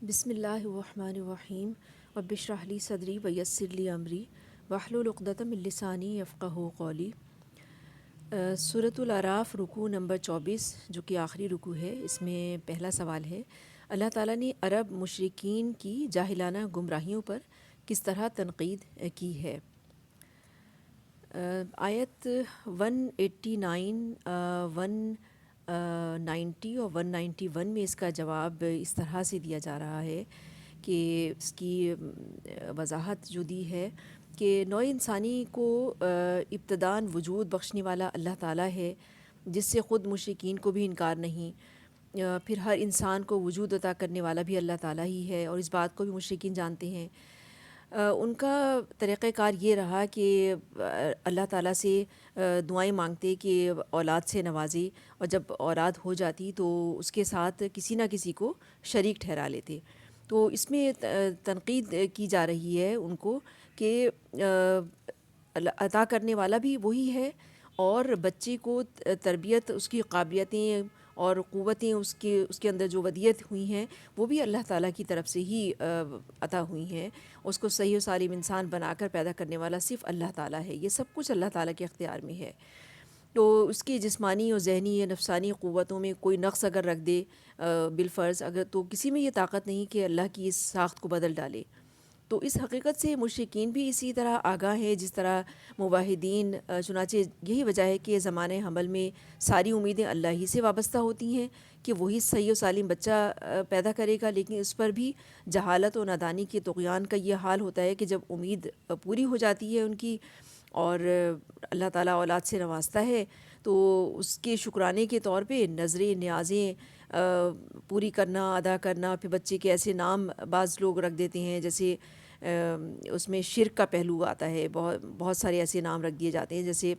بسم اللہ الرحمن الرحیم رب اشرح لی صدری ویسر لی امری واحلل عقدۃ من لسانی یفقہوا قولی۔ سورۃ الاعراف رکوع نمبر 24 جو کہ آخری رکوع ہے، اس میں پہلا سوال ہے، اللہ تعالیٰ نے عرب مشرکین کی جاہلانہ گمراہیوں پر کس طرح تنقید کی ہے؟ آیت 189 190 اور 191 میں اس کا جواب اس طرح سے دیا جا رہا ہے کہ اس کی وضاحت جو دی ہے کہ نوع انسانی کو ابتداءً وجود بخشنے والا اللہ تعالیٰ ہے، جس سے خود مشرکین کو بھی انکار نہیں۔ پھر ہر انسان کو وجود عطا کرنے والا بھی اللہ تعالیٰ ہی ہے، اور اس بات کو بھی مشرکین جانتے ہیں۔ ان کا طریقہ کار یہ رہا کہ اللہ تعالیٰ سے دعائیں مانگتے کہ اولاد سے نوازے، اور جب اولاد ہو جاتی تو اس کے ساتھ کسی نہ کسی کو شریک ٹھہرا لیتے۔ تو اس میں تنقید کی جا رہی ہے ان کو کہ عطا کرنے والا بھی وہی ہے، اور بچے کو تربیت، اس کی قابلیتیں اور قوتیں اس کے اندر جو ودیت ہوئی ہیں وہ بھی اللہ تعالیٰ کی طرف سے ہی عطا ہوئی ہیں۔ اس کو صحیح و سالم انسان بنا کر پیدا کرنے والا صرف اللہ تعالیٰ ہے، یہ سب کچھ اللہ تعالیٰ کے اختیار میں ہے۔ تو اس کی جسمانی اور ذہنی یا نفسانی قوتوں میں کوئی نقص اگر رکھ دے بالفرض، اگر تو کسی میں یہ طاقت نہیں کہ اللہ کی اس ساخت کو بدل ڈالے۔ تو اس حقیقت سے مشرکین بھی اسی طرح آگاہ ہیں جس طرح موحدین، چنانچہ یہی وجہ ہے کہ زمانۂ حمل میں ساری امیدیں اللہ ہی سے وابستہ ہوتی ہیں کہ وہی صحیح و سالم بچہ پیدا کرے گا، لیکن اس پر بھی جہالت و نادانی کے طغیان کا یہ حال ہوتا ہے کہ جب امید پوری ہو جاتی ہے ان کی اور اللہ تعالیٰ اولاد سے نوازتا ہے، تو اس کے شکرانے کے طور پہ نظریں، نیازیں پوری کرنا، ادا کرنا، پھر بچے کے ایسے نام بعض لوگ رکھ دیتے ہیں جیسے اس میں شرک کا پہلو آتا ہے، بہت سارے ایسے نام رکھ دیے جاتے ہیں جیسے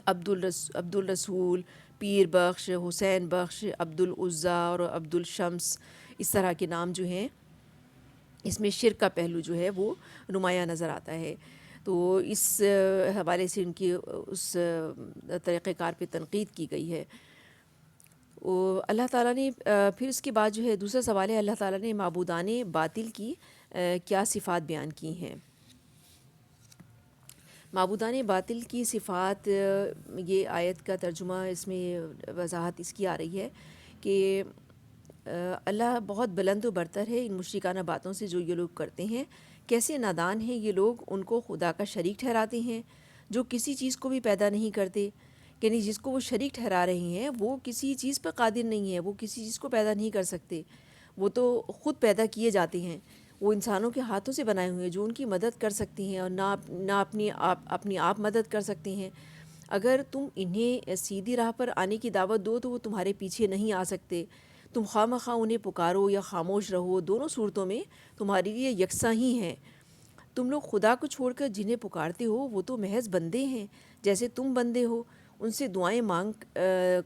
عبد الرسول، پیر بخش، حسین بخش، عبد العزیٰ اور عبد الشمس، اس طرح کے نام جو ہیں اس میں شرک کا پہلو جو ہے وہ نمایاں نظر آتا ہے۔ تو اس حوالے سے ان کی اس طریقہ کار پہ تنقید کی گئی ہے۔ اللہ تعالیٰ نے پھر اس کے بعد جو ہے دوسرا سوال ہے، اللہ تعالیٰ نے معبودان باطل کی کیا صفات بیان کی ہیں؟ معبودان باطل کی صفات، یہ آیت کا ترجمہ، اس میں وضاحت اس کی آ رہی ہے کہ اللہ بہت بلند و برتر ہے ان مشرکانہ باتوں سے جو یہ لوگ کرتے ہیں۔ کیسے نادان ہیں یہ لوگ، ان کو خدا کا شریک ٹھہراتے ہیں جو کسی چیز کو بھی پیدا نہیں کرتے، یعنی جس کو وہ شریک ٹھہرا رہے ہیں وہ کسی چیز پر قادر نہیں ہے، وہ کسی چیز کو پیدا نہیں کر سکتے، وہ تو خود پیدا کیے جاتے ہیں، وہ انسانوں کے ہاتھوں سے بنائے ہوئے ہیں جو ان کی مدد کر سکتی ہیں اور نہ اپنی آپ مدد کر سکتے ہیں۔ اگر تم انہیں سیدھی راہ پر آنے کی دعوت دو تو وہ تمہارے پیچھے نہیں آ سکتے، تم خواہ مخواہ انہیں پکارو یا خاموش رہو، دونوں صورتوں میں تمہارے لیے یکساں ہی ہیں۔ تم لوگ خدا کو چھوڑ کر جنہیں پکارتے ہو وہ تو محض بندے ہیں جیسے تم بندے ہو، ان سے دعائیں مانگ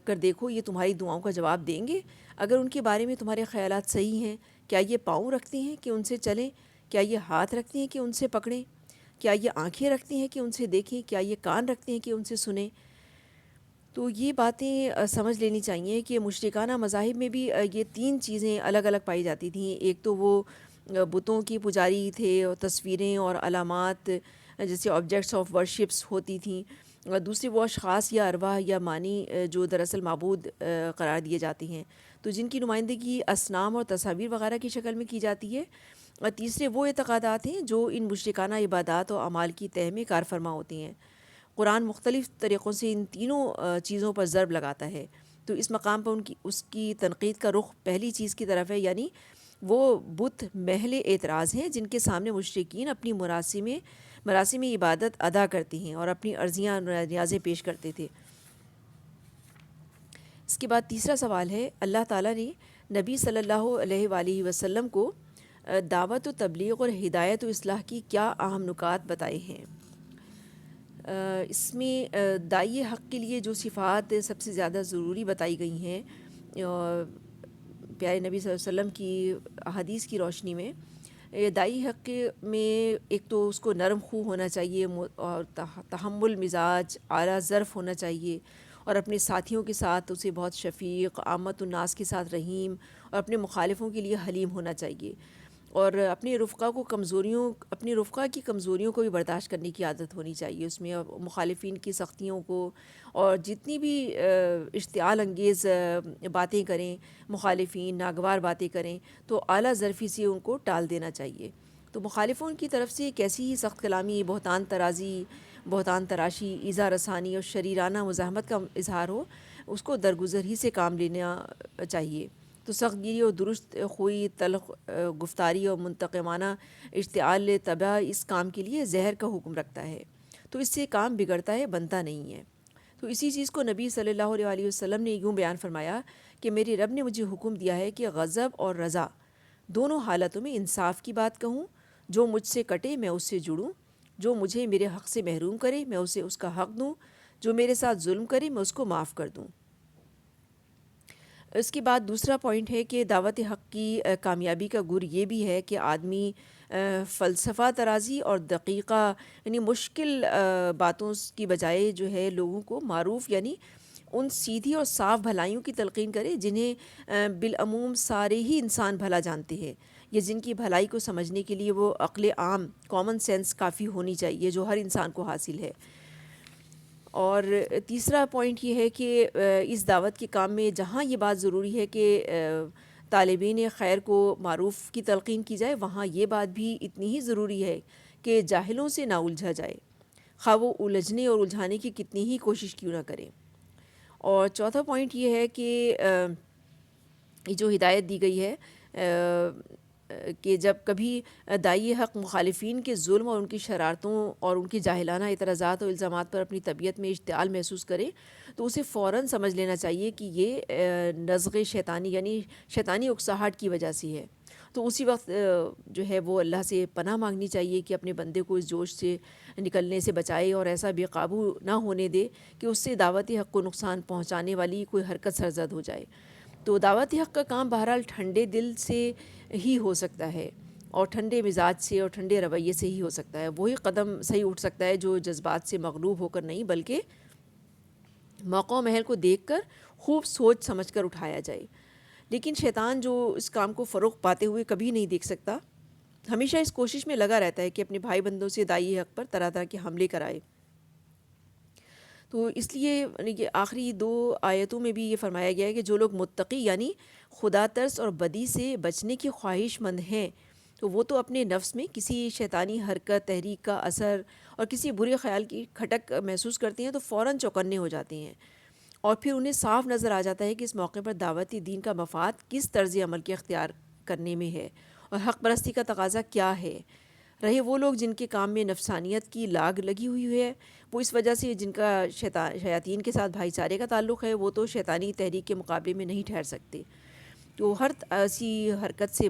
کر دیکھو، یہ تمہاری دعاؤں کا جواب دیں گے؟ اگر ان کے بارے میں تمہارے خیالات صحیح ہیں، کیا یہ پاؤں رکھتے ہیں کہ ان سے چلیں؟ کیا یہ ہاتھ رکھتے ہیں کہ ان سے پکڑیں؟ کیا یہ آنکھیں رکھتے ہیں کہ ان سے دیکھیں؟ کیا یہ کان رکھتے ہیں کہ ان سے سنیں؟ تو یہ باتیں سمجھ لینی چاہیے کہ مشرکانہ مذاہب میں بھی یہ تین چیزیں الگ الگ پائی جاتی تھیں۔ ایک تو وہ بتوں کی پجاری تھے، اور تصویریں اور علامات جیسے آبجیکٹس آف ورشپس ہوتی تھیں، اور دوسری وہ اشخاص یا ارواح یا معنی جو دراصل معبود قرار دیے جاتے ہیں، تو جن کی نمائندگی اصنام اور تصاویر وغیرہ کی شکل میں کی جاتی ہے۔ اور تیسرے وہ اعتقادات ہیں جو ان مشرکانہ عبادات و اعمال کی تہ میں کار فرما ہوتی ہیں۔ قرآن مختلف طریقوں سے ان تینوں چیزوں پر ضرب لگاتا ہے، تو اس مقام پر اس کی تنقید کا رخ پہلی چیز کی طرف ہے، یعنی وہ بت محل اعتراض ہیں جن کے سامنے مشرکین اپنی مراسم عبادت ادا کرتے ہیں اور اپنی عرضیاں نیازیں پیش کرتے تھے۔ اس کے بعد تیسرا سوال ہے، اللہ تعالیٰ نے نبی صلی اللہ علیہ وآلہ وسلم کو دعوت و تبلیغ اور ہدایت و اصلاح کی کیا اہم نکات بتائے ہیں؟ اس میں داعی حق کے لیے جو صفات سب سے زیادہ ضروری بتائی گئی ہیں پیارے نبی صلی اللہ علیہ وسلم کی احادیث کی روشنی میں، داعی حق میں ایک تو اس کو نرم خو ہونا چاہیے اور تحمل مزاج، اعلیٰ ظرف ہونا چاہیے، اور اپنے ساتھیوں کے ساتھ اسے بہت شفیق، عامت الناس کے ساتھ رحیم، اور اپنے مخالفوں کے لیے حلیم ہونا چاہیے، اور اپنے رفقا کی کمزوریوں کو بھی برداشت کرنے کی عادت ہونی چاہیے اس میں، اور مخالفین کی سختیوں کو، اور جتنی بھی اشتعال انگیز باتیں کریں مخالفین، ناگوار باتیں کریں، تو اعلیٰ ظرفی سے ان کو ٹال دینا چاہیے۔ تو مخالفوں کی طرف سے کیسی ہی سخت کلامی، بہتان ترازی، بہتان تراشی، ایذا رسانی اور شریرانہ مزاحمت کا اظہار ہو، اس کو درگزر ہی سے کام لینا چاہیے۔ تو سخت گیری اور درست خوئی، تلخ گفتاری اور منتقمانہ اشتعال طبع اس کام کے لیے زہر کا حکم رکھتا ہے، تو اس سے کام بگڑتا ہے، بنتا نہیں ہے۔ تو اسی چیز کو نبی صلی اللہ علیہ وآلہ وسلم نے یوں بیان فرمایا کہ میرے رب نے مجھے حکم دیا ہے کہ غضب اور رضا دونوں حالتوں میں انصاف کی بات کہوں، جو مجھ سے کٹے میں اس سے جڑوں، جو مجھے میرے حق سے محروم کرے میں اسے اس کا حق دوں، جو میرے ساتھ ظلم کرے میں اس کو معاف کر دوں۔ اس کے بعد دوسرا پوائنٹ ہے کہ دعوت حق کی کامیابی کا گر یہ بھی ہے کہ آدمی فلسفہ ترازی اور دقیقہ یعنی مشکل باتوں کی بجائے جو ہے لوگوں کو معروف یعنی ان سیدھی اور صاف بھلائیوں کی تلقین کرے جنہیں بالعموم سارے ہی انسان بھلا جانتے ہیں، یا جن کی بھلائی کو سمجھنے کے لیے وہ عقل عام کامن سینس کافی ہونی چاہیے جو ہر انسان کو حاصل ہے۔ اور تیسرا پوائنٹ یہ ہے کہ اس دعوت کے کام میں جہاں یہ بات ضروری ہے کہ طالبین خیر کو معروف کی تلقین کی جائے، وہاں یہ بات بھی اتنی ہی ضروری ہے کہ جاہلوں سے نہ الجھا جائے، خواہ وہ الجھنے اور الجھانے کی کتنی ہی کوشش کیوں نہ کریں۔ اور چوتھا پوائنٹ یہ ہے کہ یہ جو ہدایت دی گئی ہے کہ جب کبھی داعی حق مخالفین کے ظلم اور ان کی شرارتوں اور ان کی جاہلانہ اعتراضات و الزامات پر اپنی طبیعت میں اشتعال محسوس کرے، تو اسے فوراً سمجھ لینا چاہیے کہ یہ نزغ شیطانی یعنی شیطانی اکساہٹ کی وجہ سے ہے۔ تو اسی وقت جو ہے وہ اللہ سے پناہ مانگنی چاہیے کہ اپنے بندے کو اس جوش سے نکلنے سے بچائے اور ایسا بے قابو نہ ہونے دے کہ اس سے دعوت حق کو نقصان پہنچانے والی کوئی حرکت سرزد ہو جائے۔ تو دعوت حق کا کام بہرحال ٹھنڈے دل سے ہی ہو سکتا ہے، اور ٹھنڈے مزاج سے اور ٹھنڈے رویے سے ہی ہو سکتا ہے۔ وہی قدم صحیح اٹھ سکتا ہے جو جذبات سے مغلوب ہو کر نہیں، بلکہ موقع و محل کو دیکھ کر خوب سوچ سمجھ کر اٹھایا جائے۔ لیکن شیطان جو اس کام کو فروغ پاتے ہوئے کبھی نہیں دیکھ سکتا، ہمیشہ اس کوشش میں لگا رہتا ہے کہ اپنے بھائی بندوں سے داعی حق پر طرح طرح کے حملے کرائے۔ تو اس لیے یہ آخری دو آیتوں میں بھی یہ فرمایا گیا ہے کہ جو لوگ متقی یعنی خدا ترس اور بدی سے بچنے کی خواہش مند ہیں، تو وہ تو اپنے نفس میں کسی شیطانی حرکت، تحریک کا اثر اور کسی برے خیال کی کھٹک محسوس کرتے ہیں تو فوراً چوکنے ہو جاتے ہیں، اور پھر انہیں صاف نظر آ جاتا ہے کہ اس موقع پر دعوتی دین کا مفاد کس طرز عمل کے اختیار کرنے میں ہے اور حق پرستی کا تقاضا کیا ہے۔ رہے وہ لوگ جن کے کام میں نفسانیت کی لاگ لگی ہوئی ہے، وہ اس وجہ سے جن کا شیاطین کے ساتھ بھائی چارے کا تعلق ہے، وہ تو شیطانی تحریک کے مقابلے میں نہیں ٹھہر سکتے۔ تو ہر ایسی حرکت سے